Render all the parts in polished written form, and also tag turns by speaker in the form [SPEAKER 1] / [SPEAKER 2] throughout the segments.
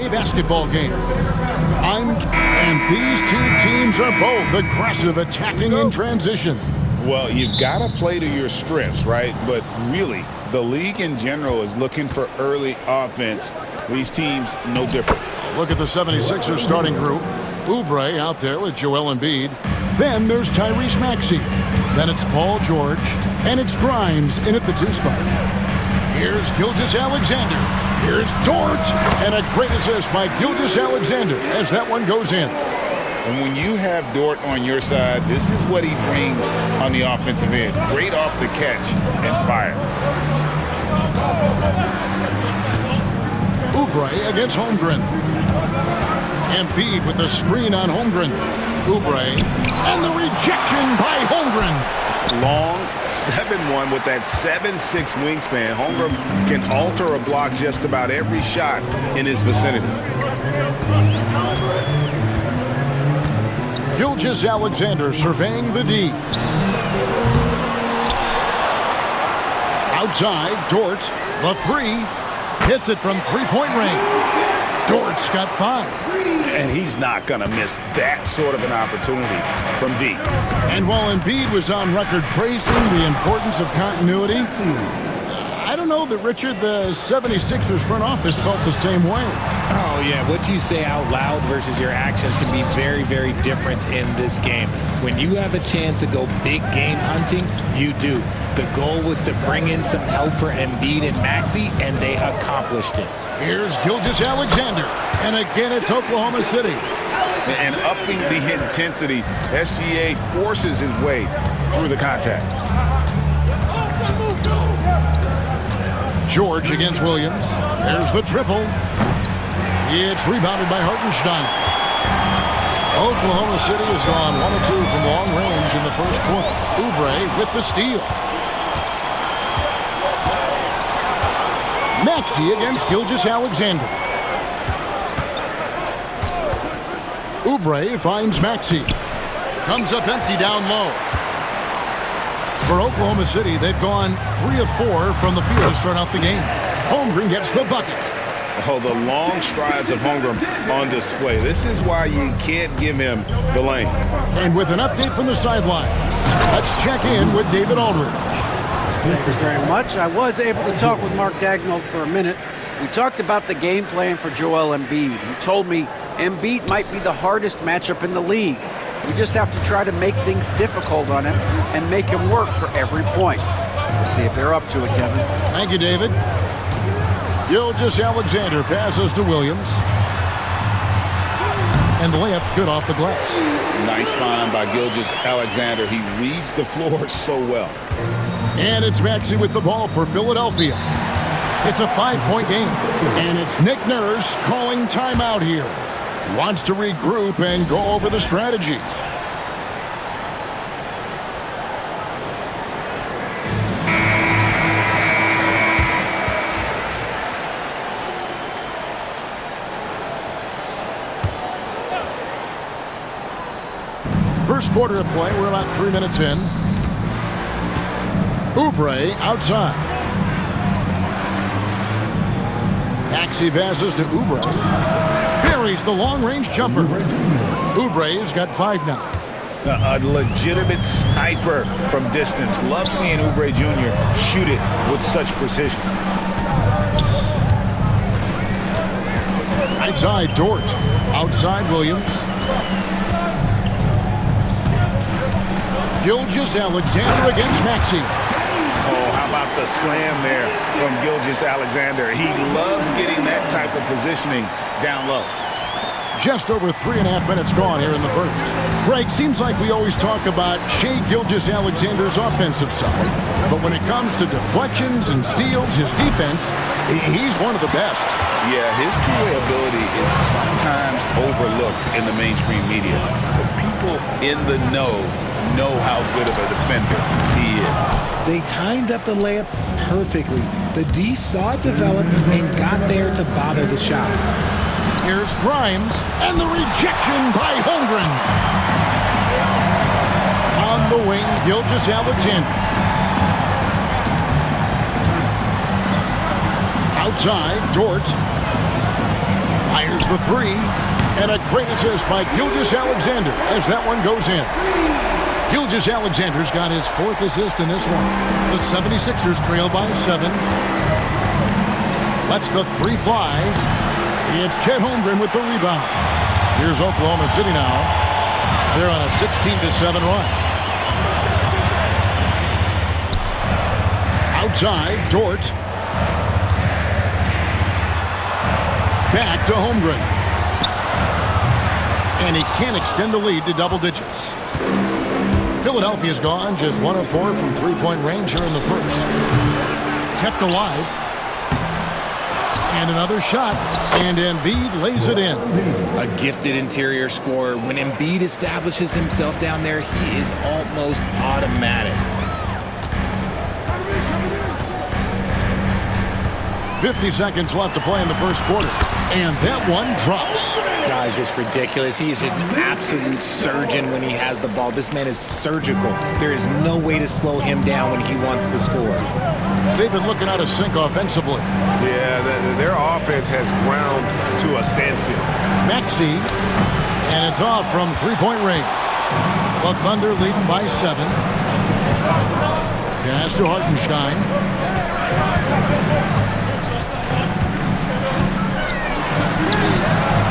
[SPEAKER 1] A basketball game. And these two teams are both aggressive, attacking in transition.
[SPEAKER 2] Well, you've got to play to your strengths, right? But really, the league in general is looking for early offense. These teams, no different.
[SPEAKER 1] Look at the 76ers starting group. Oubre out there with Joel Embiid. Then there's Tyrese Maxey. Then it's Paul George. And it's Grimes in at the 2 spot. Here's Gilgeous-Alexander. Here's Dort. And a great assist by Gilgeous-Alexander as that one goes in.
[SPEAKER 2] And when you have Dort on your side, this is what he brings on the offensive end. Great off the catch and fire.
[SPEAKER 1] Oubre against Holmgren. Embiid with the screen on Holmgren. Oubre, and the rejection by Holmgren.
[SPEAKER 2] Long 7-1 with that 7'6" wingspan. Holmgren can alter a block just about every shot in his vicinity.
[SPEAKER 1] Gilgeous-Alexander surveying the D. Outside, Dort, the 3, hits it from three-point range. Dort's got 5.
[SPEAKER 2] And he's not going to miss that sort of an opportunity from deep.
[SPEAKER 1] And while Embiid was on record praising the importance of continuity, I don't know that, Richard, the 76ers front office felt the same way.
[SPEAKER 3] Oh, yeah. What you say out loud versus your actions can be very, very different in this game. When you have a chance to go big game hunting, you do. The goal was to bring in some help for Embiid and Maxey, and they accomplished it.
[SPEAKER 1] Here's Gilgeous-Alexander. And again, it's Oklahoma City.
[SPEAKER 2] And upping the intensity, SGA forces his way through the contact.
[SPEAKER 1] George against Williams. There's the triple. It's rebounded by Hartenstein. Oklahoma City has gone 1 of 2 from long range in the first quarter. Oubre with the steal. Maxey against Gilgeous-Alexander. Oubre finds Maxey. Comes up empty down low. For Oklahoma City, they've gone 3 of 4 from the field to start out the game. Holmgren gets the bucket.
[SPEAKER 2] Oh, the long strides of Holmgren on display. This is why you can't give him the lane.
[SPEAKER 1] And with an update from the sideline, let's check in with David Aldridge.
[SPEAKER 4] Thank you very much. I was able to talk with Mark Daigneault for a minute. We talked about the game plan for Joel Embiid. He told me Embiid might be the hardest matchup in the league. We just have to try to make things difficult on him and make him work for every point. We'll see if they're up to it, Kevin.
[SPEAKER 1] Thank you, David. Gilgeous-Alexander passes to Williams. And the layup's good off the glass.
[SPEAKER 2] Nice find by Gilgeous-Alexander. He reads the floor so well.
[SPEAKER 1] And it's Maxey with the ball for Philadelphia. It's a 5-point game. And it's Nick Nurse calling timeout here. He wants to regroup and go over the strategy. First quarter of play, we're about 3 minutes in. Oubre outside. Maxey passes to Oubre. Buries the long-range jumper. Oubre's got 5 now.
[SPEAKER 2] A legitimate sniper from distance. Love seeing Oubre Jr. shoot it with such precision.
[SPEAKER 1] Outside Dort. Outside Williams. Gilgeous-Alexander against Maxey.
[SPEAKER 2] Oh, how about the slam there from Gilgeous-Alexander? He loves getting that type of positioning down low.
[SPEAKER 1] Just over 3.5 minutes gone here in the first. Greg, seems like we always talk about Shai Gilgeous-Alexander's offensive side, but when it comes to deflections and steals, his defense, he's one of the best.
[SPEAKER 2] Yeah, his two-way ability is sometimes overlooked in the mainstream media, but people in the know how good of a defender he is.
[SPEAKER 3] They timed up the layup perfectly. The D saw it develop and got there to bother the shot.
[SPEAKER 1] Here's Grimes, and the rejection by Holmgren. On the wing, Gilgeous-Alexander. Outside, Dort. Fires the three. And a great assist by Gilgeous-Alexander as that one goes in. Gilgeous-Alexander's got his 4th assist in this one. The 76ers trail by 7. Lets the three fly. It's Chet Holmgren with the rebound. Here's Oklahoma City now. They're on a 16-7 run. Outside, Dort. Back to Holmgren. And he can't extend the lead to double digits. Philadelphia's gone just 1 of 4 from three-point range here in the first. Kept alive. And another shot. And Embiid lays it in.
[SPEAKER 3] A gifted interior scorer. When Embiid establishes himself down there, he is almost automatic.
[SPEAKER 1] 50 seconds left to play in the first quarter. And that one drops.
[SPEAKER 3] Guys, just ridiculous. He is just an absolute surgeon when he has the ball. This man is surgical. There is no way to slow him down when he wants to score.
[SPEAKER 1] They've been looking out of sync offensively.
[SPEAKER 5] Yeah, their offense has ground to a standstill.
[SPEAKER 1] Maxey, and it's off from three-point range. The Thunder leading by 7. Pass to Hartenstein.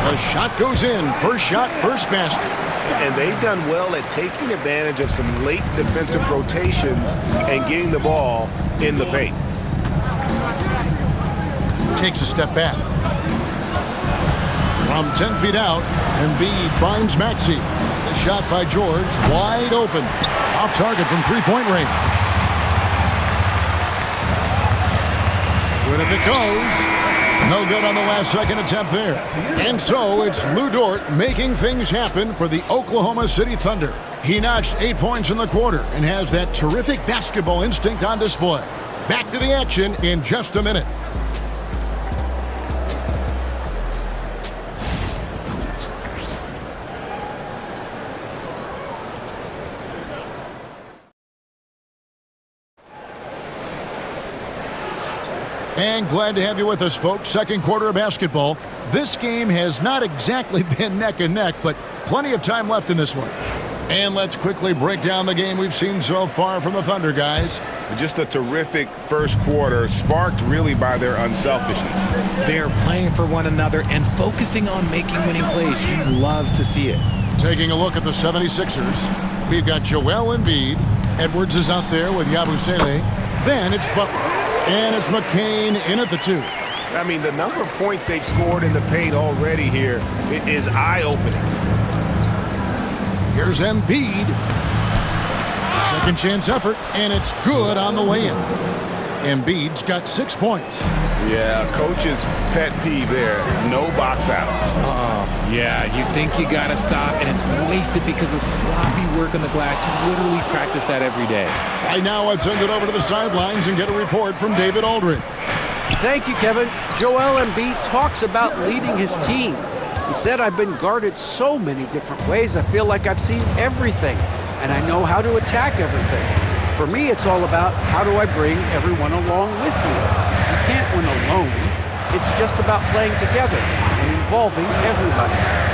[SPEAKER 1] The shot goes in. First shot, first basket.
[SPEAKER 5] And they've done well at taking advantage of some late defensive rotations and getting the ball in the paint.
[SPEAKER 1] Takes a step back. From 10 feet out, Embiid finds Maxey. The shot by George, wide open. Off target from three-point range. Good if it goes. No good on the last second attempt there. And so it's Lou Dort making things happen for the Oklahoma City Thunder. He notched 8 points in the quarter and has that terrific basketball instinct on display. Back to the action in just a minute. And glad to have you with us, folks. Second quarter of basketball. This game has not exactly been neck and neck, but plenty of time left in this one. And let's quickly break down the game we've seen so far from the Thunder, guys.
[SPEAKER 5] Just a terrific first quarter, sparked really by their unselfishness.
[SPEAKER 3] They're playing for one another and focusing on making winning plays. You love to see it.
[SPEAKER 1] Taking a look at the 76ers, we've got Joel Embiid. Edwards is out there with Yabusele. Then it's Butler. And it's McCain in at the 2.
[SPEAKER 5] I mean, the number of points they've scored in the paint already here is eye-opening.
[SPEAKER 1] Here's Embiid. A second chance effort, and it's good on the way in. Embiid's got 6 points.
[SPEAKER 5] Yeah, coach's pet peeve there. No box out.
[SPEAKER 3] Yeah, you think you got to stop, and it's wasted because of sloppy work on the glass. You literally practice that every day.
[SPEAKER 1] Right now, let's send it over to the sidelines and get a report from David Aldridge.
[SPEAKER 4] Thank you, Kevin. Joel Embiid talks about leading his team. He said, "I've been guarded so many different ways. I feel like I've seen everything, and I know how to attack everything. For me, it's all about how do I bring everyone along with me. You can't win alone. It's just about playing together and involving everybody."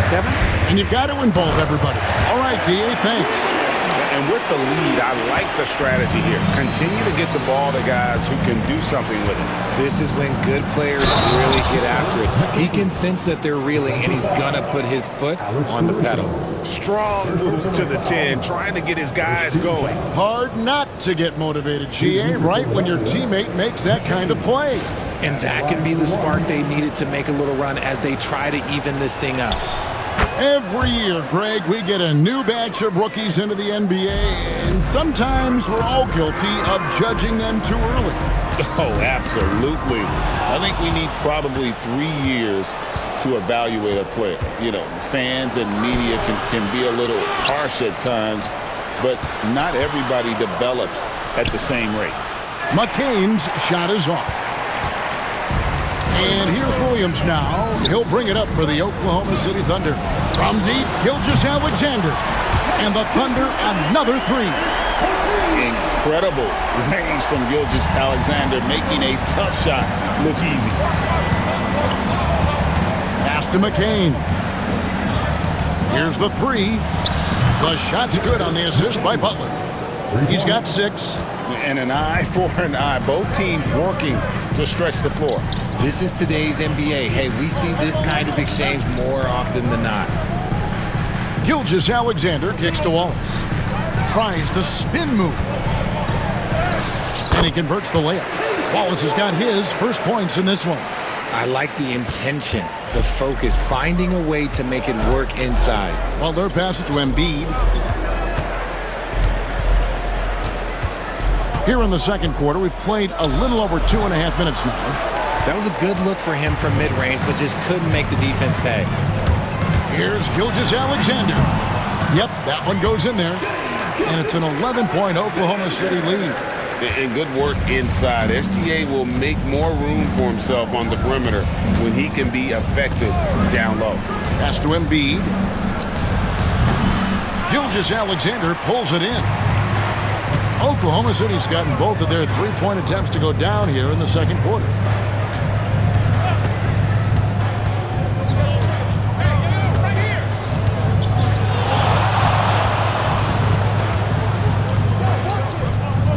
[SPEAKER 4] Kevin?
[SPEAKER 1] And you've got to involve everybody. All right, D.A., thanks.
[SPEAKER 5] And with the lead, I like the strategy here. Continue to get the ball to guys who can do something with it.
[SPEAKER 3] This is when good players really get after it. He can sense that they're reeling, and he's going to put his foot on the pedal.
[SPEAKER 5] Strong move to the 10, trying to get his guys going.
[SPEAKER 1] Hard not to get motivated, G.A., right when your teammate makes that kind of play.
[SPEAKER 3] And that can be the spark they needed to make a little run as they try to even this thing up.
[SPEAKER 1] Every year, Greg, we get a new batch of rookies into the NBA, and sometimes we're all guilty of judging them too early.
[SPEAKER 2] Oh, absolutely. I think we need probably 3 years to evaluate a player. You know, fans and media can be a little harsh at times, but not everybody develops at the same rate.
[SPEAKER 1] McCain's shot is off. And here's Williams now. He'll bring it up for the Oklahoma City Thunder. From deep, Gilgeous-Alexander. And the Thunder, another 3.
[SPEAKER 2] Incredible range from Gilgeous-Alexander, making a tough shot look easy.
[SPEAKER 1] Pass to to McCain. Here's the three. The shot's good on the assist by Butler. He's got 6.
[SPEAKER 2] And an eye for an eye. Both teams working to stretch the floor.
[SPEAKER 3] This is today's NBA. Hey, we see this kind of exchange more often than not.
[SPEAKER 1] Gilgeous-Alexander kicks to Wallace. Tries the spin move. And he converts the layup. Wallace has got his first points in this one.
[SPEAKER 3] I like the intention, the focus, finding a way to make it work inside.
[SPEAKER 1] Butler passes to Embiid. Here in the second quarter, we've played a little over 2.5 minutes now.
[SPEAKER 3] That was a good look for him from mid-range, but just couldn't make the defense pay.
[SPEAKER 1] Here's Gilgeous-Alexander. Yep, that one goes in there. And it's an 11-point Oklahoma City lead.
[SPEAKER 2] And good work inside. SGA will make more room for himself on the perimeter when he can be effective down low.
[SPEAKER 1] Pass to Embiid. Gilgeous-Alexander pulls it in. Oklahoma City's gotten both of their three-point attempts to go down here in the second quarter.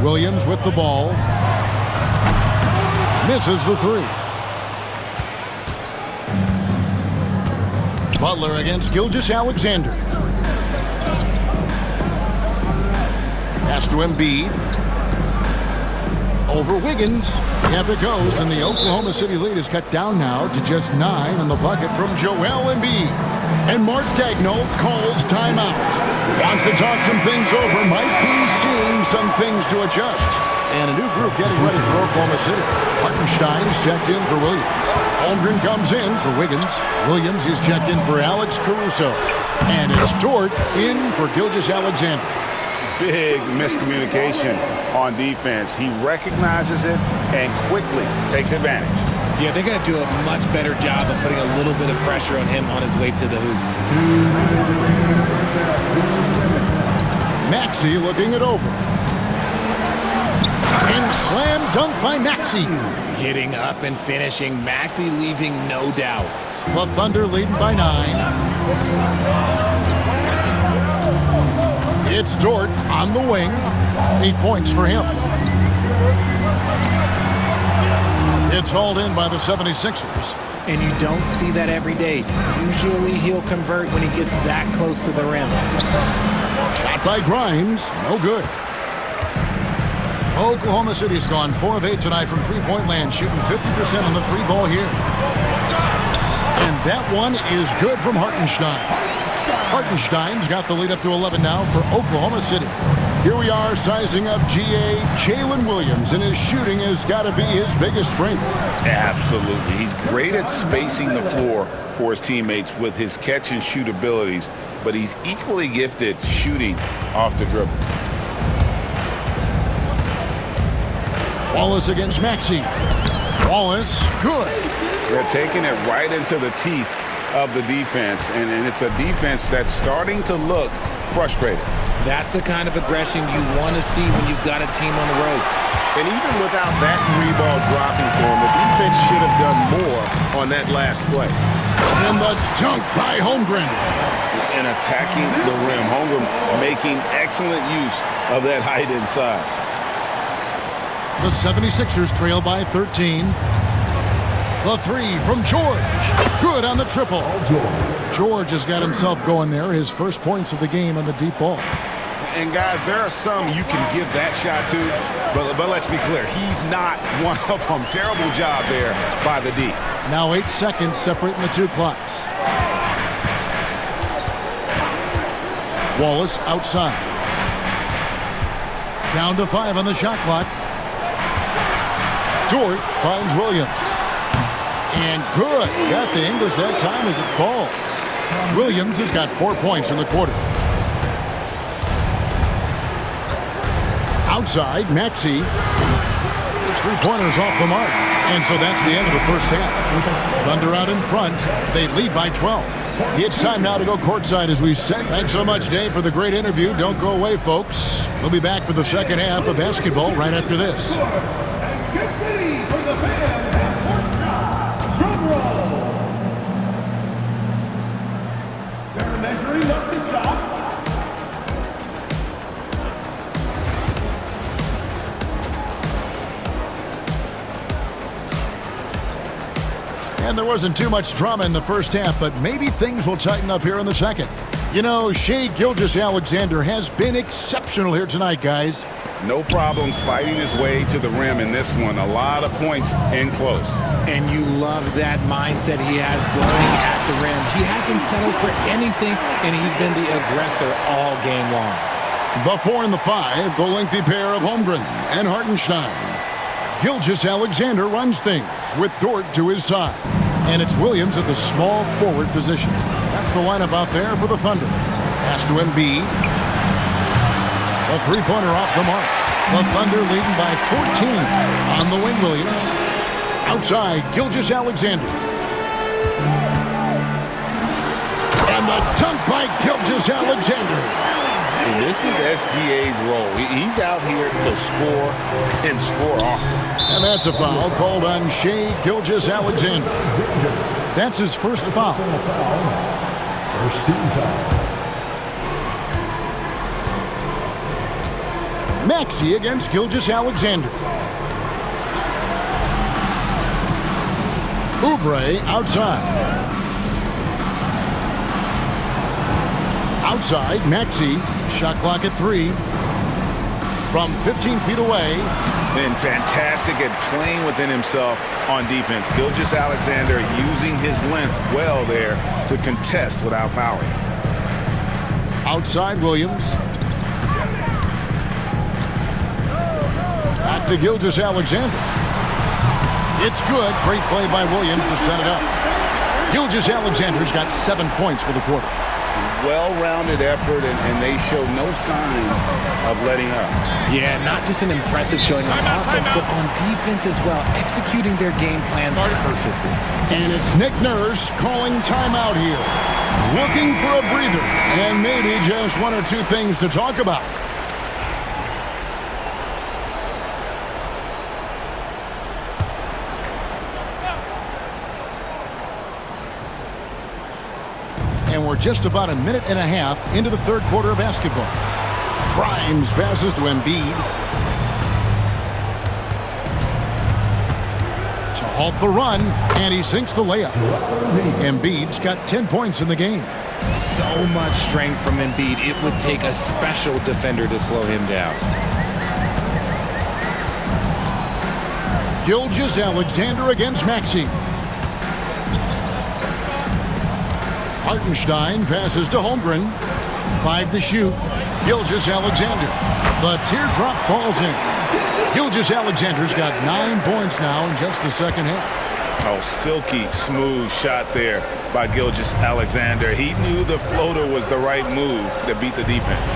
[SPEAKER 1] Williams with the ball. Misses the three. Butler against Gilgeous-Alexander. Pass to Embiid. Over Wiggins. Yep, it goes, and the Oklahoma City lead is cut down now to just 9 on the bucket from Joel Embiid. And Mark Daigneault calls timeout. Wants to talk some things over. Might be seeing some things to adjust. And a new group getting ready for Oklahoma City. Hartenstein's checked in for Williams. Holmgren comes in for Wiggins. Williams is checked in for Alex Caruso. And it's Dort in for Gilgeous-Alexander.
[SPEAKER 2] Big miscommunication on defense. He recognizes it and quickly takes advantage.
[SPEAKER 3] Yeah, they're going to do a much better job of putting a little bit of pressure on him on his way to the hoop.
[SPEAKER 1] Maxey looking it over. And slam dunk by Maxey.
[SPEAKER 3] Getting up and finishing. Maxey leaving no doubt.
[SPEAKER 1] The Thunder leading by 9. It's Dort on the wing. 8 points for him. It's hauled in by the 76ers.
[SPEAKER 3] And you don't see that every day. Usually he'll convert when he gets that close to the rim.
[SPEAKER 1] Shot by Grimes. No good. Oklahoma City's gone 4 of 8 tonight from three-point land, shooting 50% on the three ball here. And that one is good from Hartenstein. Hartenstein's got the lead up to 11 now for Oklahoma City. Here we are sizing up GA Jalen Williams, and his shooting has got to be his biggest strength.
[SPEAKER 2] Absolutely. He's great at spacing the floor for his teammates with his catch and shoot abilities, but he's equally gifted shooting off the dribble.
[SPEAKER 1] Wallace against Maxey. Wallace, good.
[SPEAKER 2] They're taking it right into the teeth of the defense, and it's a defense that's starting to look frustrated.
[SPEAKER 3] That's the kind of aggression you want to see when you've got a team on the ropes.
[SPEAKER 5] And even without that three ball dropping for him, the defense should have done more on that last play.
[SPEAKER 1] And the dunk by Holmgren.
[SPEAKER 2] And attacking the rim. Holmgren making excellent use of that height inside.
[SPEAKER 1] The 76ers trail by 13. The three from George. Good on the triple. George has got himself going there. His first points of the game on the deep ball.
[SPEAKER 5] And guys, there are some you can give that shot to, but let's be clear, he's not one of them. Terrible job there by the D.
[SPEAKER 1] Now 8 seconds separating the two clocks. Wallace outside. Down to 5 on the shot clock. Dort finds Williams. And good. Got the English that time as it falls. Williams has got 4 points in the quarter. Outside, Maxey. His three-pointers off the mark. And so that's the end of the first half. Thunder out in front. They lead by 12. It's time now to go courtside, as we said. Thanks so much, Dave, for the great interview. Don't go away, folks. We'll be back for the second half of basketball right after this.
[SPEAKER 6] Get ready for the fans at courtside. Drum roll.
[SPEAKER 1] And there wasn't too much drama in the first half, but maybe things will tighten up here in the second. You know, Shai Gilgeous-Alexander has been exceptional here tonight, guys.
[SPEAKER 5] No problems fighting his way to the rim in this one. A lot of points in close.
[SPEAKER 3] And you love that mindset he has going at the rim. He hasn't settled for anything, and he's been the aggressor all game long.
[SPEAKER 1] The 4 and the 5, the lengthy pair of Holmgren and Hartenstein. Gilgeous-Alexander runs things with Dort to his side. And it's Williams at the small forward position. That's the lineup out there for the Thunder. Pass to Embiid. A three-pointer off the mark. The Thunder leading by 14 on the wing. Williams. Outside, Gilgeous-Alexander. And the dunk by Gilgeous-Alexander.
[SPEAKER 2] And this is SGA's role. He's out here to score and score often.
[SPEAKER 1] And that's a foul called on Shai Gilgeous-Alexander. That's his first foul.
[SPEAKER 6] First team foul.
[SPEAKER 1] Maxey against Gilgeous-Alexander. Oubre outside. Outside, Maxey. Shot clock at 3. From 15 feet away.
[SPEAKER 5] Been fantastic at playing within himself on defense. Gilgeous-Alexander using his length well there to contest without fouling.
[SPEAKER 1] Outside, Williams. Back to Gilgeous-Alexander. It's good. Great play by Williams to set it up. Gilgeous-Alexander's got 7 points for the quarter.
[SPEAKER 5] Well-rounded effort, and they show no signs of letting up.
[SPEAKER 3] Yeah, not just an impressive showing on offense, but on defense as well, executing their game plan perfectly.
[SPEAKER 1] And it's Nick Nurse calling timeout here. Looking for a breather, and maybe just 1 or 2 things to talk about. And we're just about a minute and a half into the third quarter of basketball. Grimes passes to Embiid. To halt the run, and he sinks the layup. Embiid's got 10 points in the game.
[SPEAKER 3] So much strength from Embiid. It would take a special defender to slow him down.
[SPEAKER 1] Gilgeous-Alexander against Maxey. Hartenstein passes to Holmgren. 5 to shoot. Gilgeous-Alexander. The teardrop falls in. Gilgeous-Alexander's got 9 points now in just the second half.
[SPEAKER 5] Oh, silky smooth shot there by Gilgeous-Alexander. He knew the floater was the right move to beat the defense.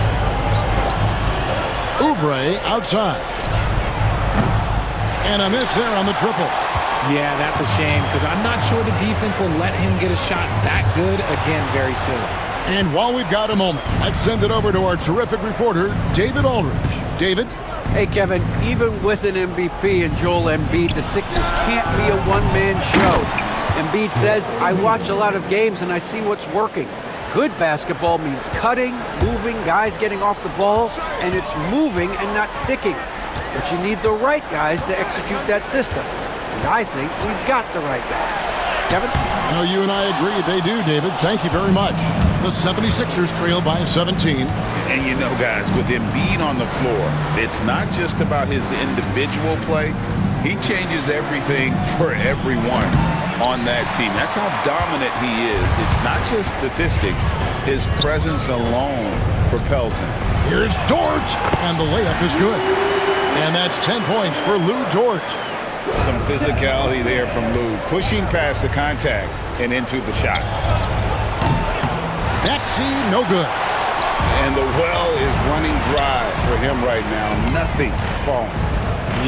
[SPEAKER 1] Oubre outside. And a miss there on the triple.
[SPEAKER 3] Yeah, that's a shame because I'm not sure the defense will let him get a shot that good again very soon.
[SPEAKER 1] And while we've got a moment, let's send it over to our terrific reporter, David Aldridge. David?
[SPEAKER 4] Hey, Kevin, even with an MVP and Joel Embiid, the Sixers can't be a one-man show. Embiid says, I watch a lot of games and I see what's working. Good basketball means cutting, moving, guys getting off the ball, and it's moving and not sticking. But you need the right guys to execute that system. And I think we've got the right guys. Kevin?
[SPEAKER 1] I know you and I agree they do, David. Thank you very much. The 76ers trail by 17.
[SPEAKER 2] And you know, guys, with Embiid on the floor, it's not just about his individual play. He changes everything for everyone on that team. That's how dominant he is. It's not just statistics. His presence alone propels him.
[SPEAKER 1] Here's Dort, and the layup is good. And that's 10 points for Lou Dort.
[SPEAKER 5] Some physicality there from Lou, pushing past the contact and into the shot.
[SPEAKER 1] Maxey, no good.
[SPEAKER 2] And the well is running dry for him right now. Nothing falling.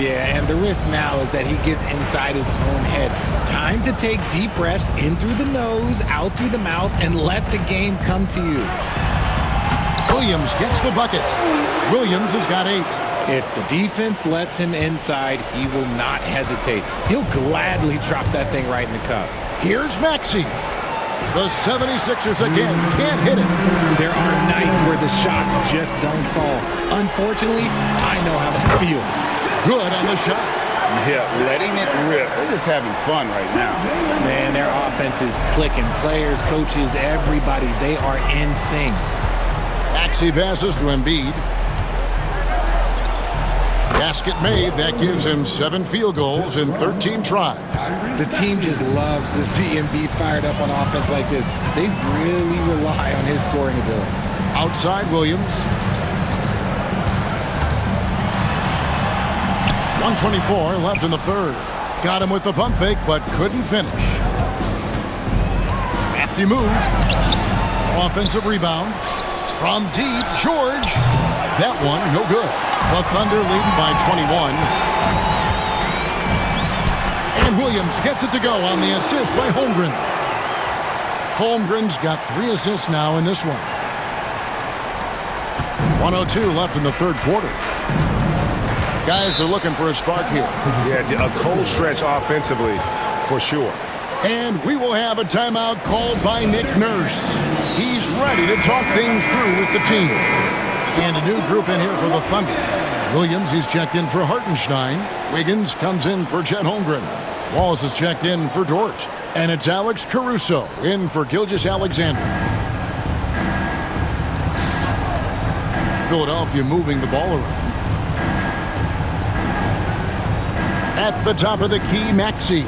[SPEAKER 3] Yeah, and the risk now is that he gets inside his own head. Time to take deep breaths in through the nose, out through the mouth, and let the game come to you.
[SPEAKER 1] Williams gets the bucket. Williams has got 8.
[SPEAKER 3] If the defense lets him inside, he will not hesitate. He'll gladly drop that thing right in the cup.
[SPEAKER 1] Here's Maxey. The 76ers again can't hit it.
[SPEAKER 3] There are nights where the shots just don't fall. Unfortunately, I know how that feels.
[SPEAKER 1] Good on the shot.
[SPEAKER 2] Yeah, letting it rip. They're just having fun right now.
[SPEAKER 3] Man, their offense is clicking. Players, coaches, everybody, they are in sync.
[SPEAKER 1] Maxey passes to Embiid. Basket made. That gives him 7 field goals in 13 tries.
[SPEAKER 3] The team just loves to see Embiid fired up on offense like this. They really rely on his scoring ability.
[SPEAKER 1] Outside Williams. 1:24 left in the third. Got him with the pump fake, but couldn't finish. Crafty move. Offensive rebound. From deep, George. That one, no good. The Thunder leading by 21. And Williams gets it to go on the assist by Holmgren. Holmgren's got 3 assists now in this one. 1:02 left in the third quarter. Guys are looking for a spark here.
[SPEAKER 5] Yeah, a cold stretch offensively, for sure.
[SPEAKER 1] And we will have a timeout called by Nick Nurse. He's ready to talk things through with the team. And a new group in here for the Thunder. Williams, he's checked in for Hartenstein. Wiggins comes in for Chet Holmgren. Wallace is checked in for Dort. And it's Alex Caruso in for Gilgeous-Alexander. Philadelphia moving the ball around. At the top of the key, Maxey.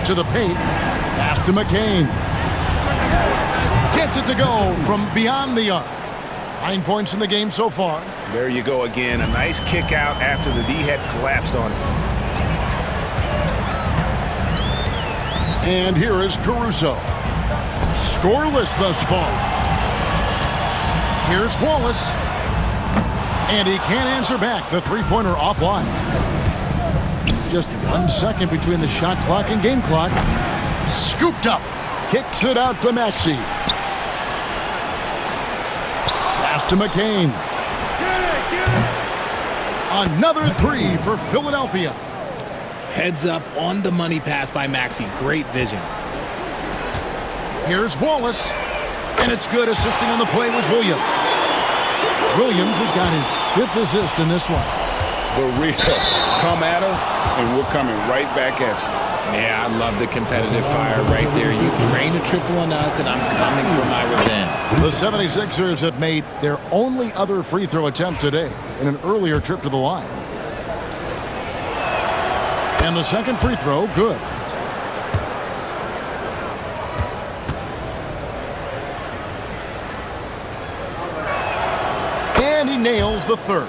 [SPEAKER 1] To the paint. Pass to McCain. Gets it to go from beyond the arc. 9 points in the game so far.
[SPEAKER 5] There you go again. A nice kick out after the D had collapsed on him.
[SPEAKER 1] And here is Caruso. Scoreless thus far. Here's Wallace. And he can't answer back. The three-pointer offline. Just 1 second between the shot clock and game clock. Scooped up. Kicks it out to Maxey. Pass to McCain. Another 3 for Philadelphia.
[SPEAKER 3] Heads up on the money pass by Maxey. Great vision.
[SPEAKER 1] Here's Wallace. And it's good. Assisting on the play was Williams. Williams has got his 5th assist in this one.
[SPEAKER 2] The real come at us, and we're coming right back at you.
[SPEAKER 3] Yeah, I love the competitive fire right there. You drain a triple on us, and I'm coming for my revenge.
[SPEAKER 1] The 76ers have made their only other free throw attempt today in an earlier trip to the line. And the second free throw, good. And he nails the third.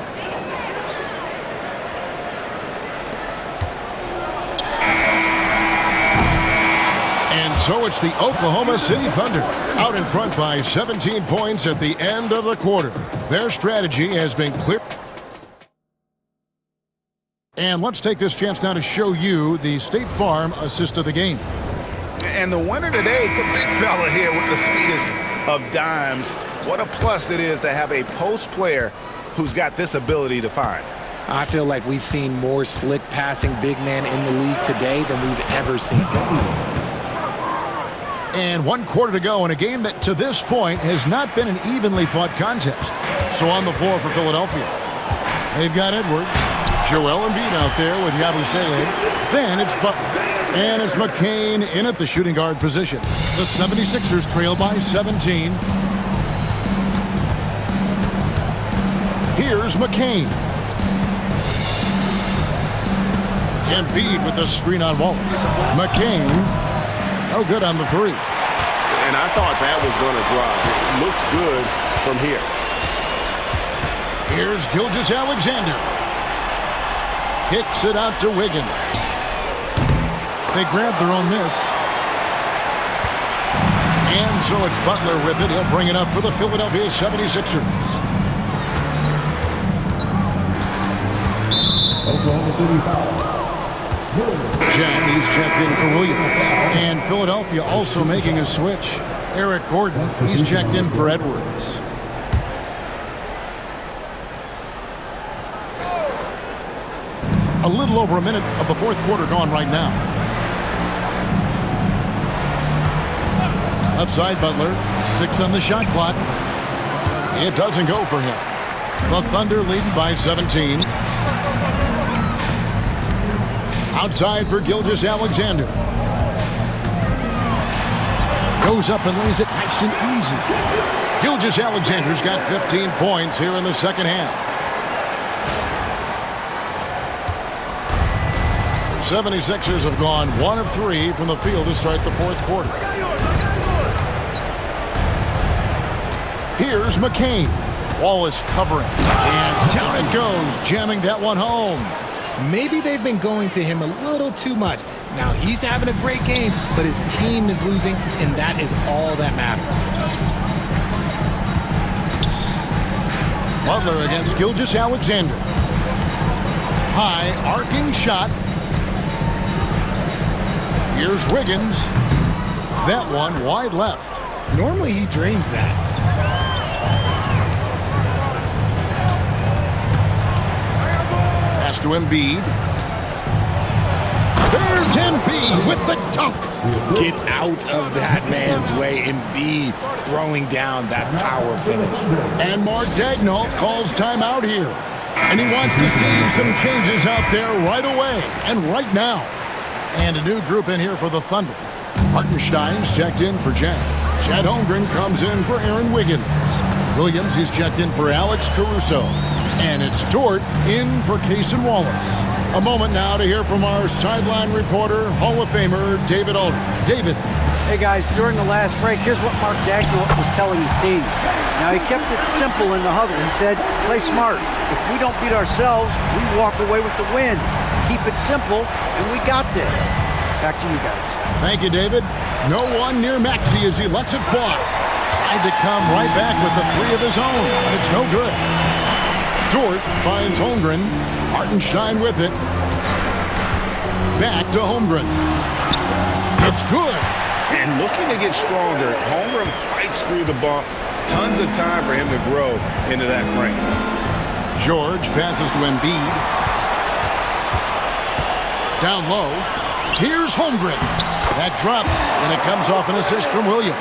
[SPEAKER 1] And so it's the Oklahoma City Thunder out in front by 17 points at the end of the quarter. Their strategy has been clear. And let's take this chance now to show you the State Farm assist of the game.
[SPEAKER 5] And the winner today, the big fella here with the sweetest of dimes. What a plus it is to have a post player who's got this ability to find.
[SPEAKER 3] I feel like we've seen more slick passing big man in the league today than we've ever seen.
[SPEAKER 1] And 1 quarter to go in a game that to this point has not been an evenly fought contest. So on the floor for Philadelphia, they've got Edwards, Joel Embiid out there with Yabusele. Then it's Butler. And it's McCain in at the shooting guard position. The 76ers trail by 17. Here's McCain. Embiid with the screen on Wallace. McCain, no good on the 3.
[SPEAKER 5] And I thought that was going to drop. It looked good from here.
[SPEAKER 1] Here's Gilgeous-Alexander. Kicks it out to Wiggins. They grab their own miss. And so it's Butler with it. He'll bring it up for the Philadelphia 76ers.
[SPEAKER 6] Oklahoma City foul.
[SPEAKER 1] He's checked in for Williams. And Philadelphia also making a switch. Eric Gordon, he's checked in for Edwards. A little over a minute of the fourth quarter gone right now. Left side, Butler. 6 on the shot clock. It doesn't go for him. The Thunder leading by 17. Outside for Gilgeous-Alexander. Goes up and lays it nice and easy. Gilgeous-Alexander's got 15 points here in the second half. The 76ers have gone 1 of 3 from the field to start the fourth quarter. Here's McCain. Wallace covering. And down it goes, jamming that one home.
[SPEAKER 3] Maybe they've been going to him a little too much. Now he's having a great game, but his team is losing, and that is all that matters.
[SPEAKER 1] Butler against Gilgeous-Alexander. High arcing shot. Here's Wiggins. That one wide left.
[SPEAKER 3] Normally he drains that.
[SPEAKER 1] Pass to Embiid. There's Embiid with the dunk.
[SPEAKER 3] Get out of that man's way. Embiid throwing down that power finish.
[SPEAKER 1] And Mark Daigneault calls timeout here. And he wants to see some changes out there right away and right now. And a new group in here for the Thunder. Hartenstein's checked in for Chad. Chad Holmgren comes in for Aaron Wiggins. Williams, he's checked in for Alex Caruso. And it's Dort in for Cason Wallace. A moment now to hear from our sideline reporter, Hall of Famer David Aldridge. David.
[SPEAKER 4] Hey guys, during the last break, here's what Mark Daigneault was telling his teams. Now he kept it simple in the huddle. He said, play smart. If we don't beat ourselves, we walk away with the win. Keep it simple, and we got this. Back to you guys.
[SPEAKER 1] Thank you, David. No one near Maxey as he lets it fly. Tried to come right back with the three of his own, but it's no good. Dort finds Holmgren. Hartenstein with it. Back to Holmgren. It's good.
[SPEAKER 5] And looking to get stronger, Holmgren fights through the bump. Tons of time for him to grow into that frame.
[SPEAKER 1] George passes to Embiid. Down low. Here's Holmgren. That drops, and it comes off an assist from Williams.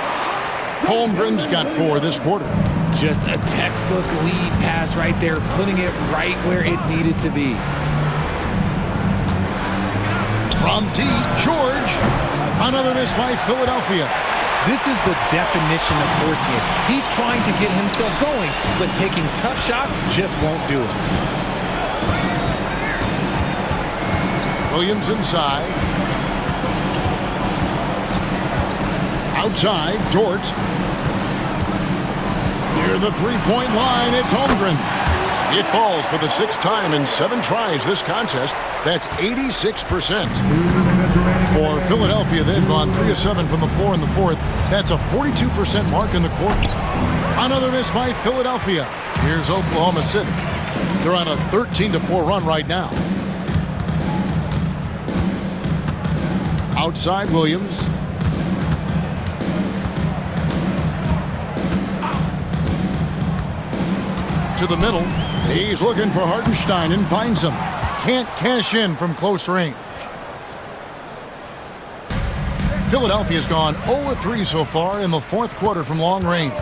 [SPEAKER 1] Holmgren's got 4 this quarter.
[SPEAKER 3] Just a textbook lead pass right there, putting it right where it needed to be.
[SPEAKER 1] From deep, George. Another miss by Philadelphia.
[SPEAKER 3] This is the definition of forcing it. He's trying to get himself going, but taking tough shots just won't do it.
[SPEAKER 1] Williams inside. Outside, Dort. Near the three-point line, it's Holmgren. It falls for the 6th time in 7 tries this contest. That's 86%. For Philadelphia, they've gone 3 of 7 from the floor in the fourth. That's a 42% mark in the quarter. Another miss by Philadelphia. Here's Oklahoma City. They're on a 13-4 run right now. Outside Williams. To the middle. He's looking for Hartenstein and finds him. Can't cash in from close range. Philadelphia's gone 0-3 so far in the fourth quarter from long range.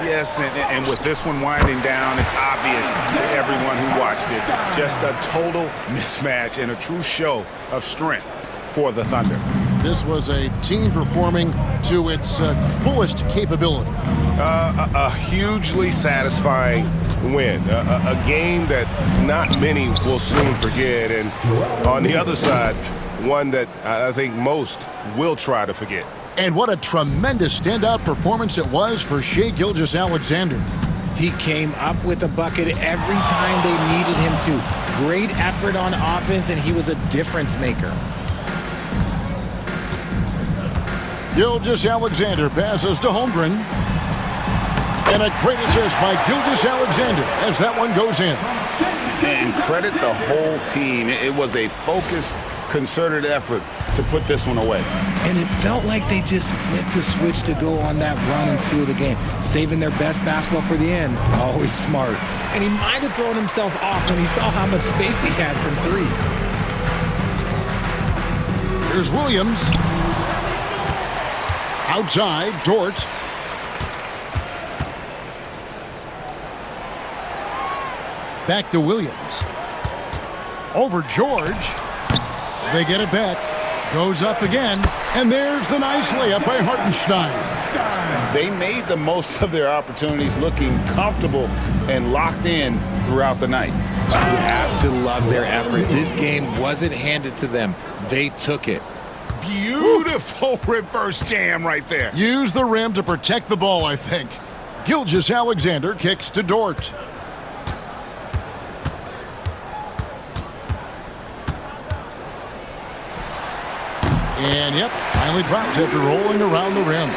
[SPEAKER 5] Yes, and with this one winding down, it's obvious to everyone who watched it. Just a total mismatch and a true show of strength for the Thunder.
[SPEAKER 1] This was a team performing to its fullest capability.
[SPEAKER 7] A hugely satisfying win. A game that not many will soon forget. And on the other side, one that I think most will try to forget.
[SPEAKER 1] And what a tremendous standout performance it was for Shai Gilgeous-Alexander.
[SPEAKER 3] He came up with a bucket every time they needed him to. Great effort on offense, and he was a difference maker.
[SPEAKER 1] Gilgeous-Alexander passes to Holmgren. And a great assist by Gilgeous-Alexander as that one goes in.
[SPEAKER 5] And credit the whole team. It was a focused, concerted effort to put this one away.
[SPEAKER 3] And it felt like they just flipped the switch to go on that run and seal the game, saving their best basketball for the end. Always smart. And he might have thrown himself off when he saw how much space he had from 3.
[SPEAKER 1] Here's Williams. Outside, Dort. Back to Williams. Over George. They get it back. Goes up again. And there's the nice layup by Hartenstein.
[SPEAKER 2] They made the most of their opportunities, looking comfortable and locked in throughout the night.
[SPEAKER 3] You have to love their effort. This game wasn't handed to them. They took it.
[SPEAKER 5] Beautiful reverse jam right there.
[SPEAKER 1] Use the rim to protect the ball, I think. Gilgeous-Alexander kicks to Dort. And, yep, finally dropped after rolling around the rim.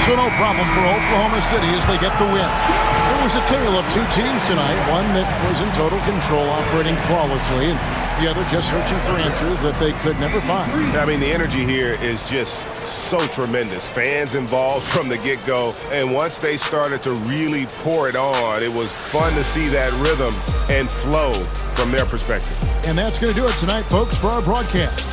[SPEAKER 1] So no problem for Oklahoma City as they get the win. It was a tale of two teams tonight, one that was in total control, operating flawlessly, and the other just searching for answers that they could never find.
[SPEAKER 7] I mean, the energy here is just so tremendous. Fans involved from the get-go, and once they started to really pour it on, it was fun to see that rhythm and flow from their perspective.
[SPEAKER 1] And that's going to do it tonight, folks, for our broadcast.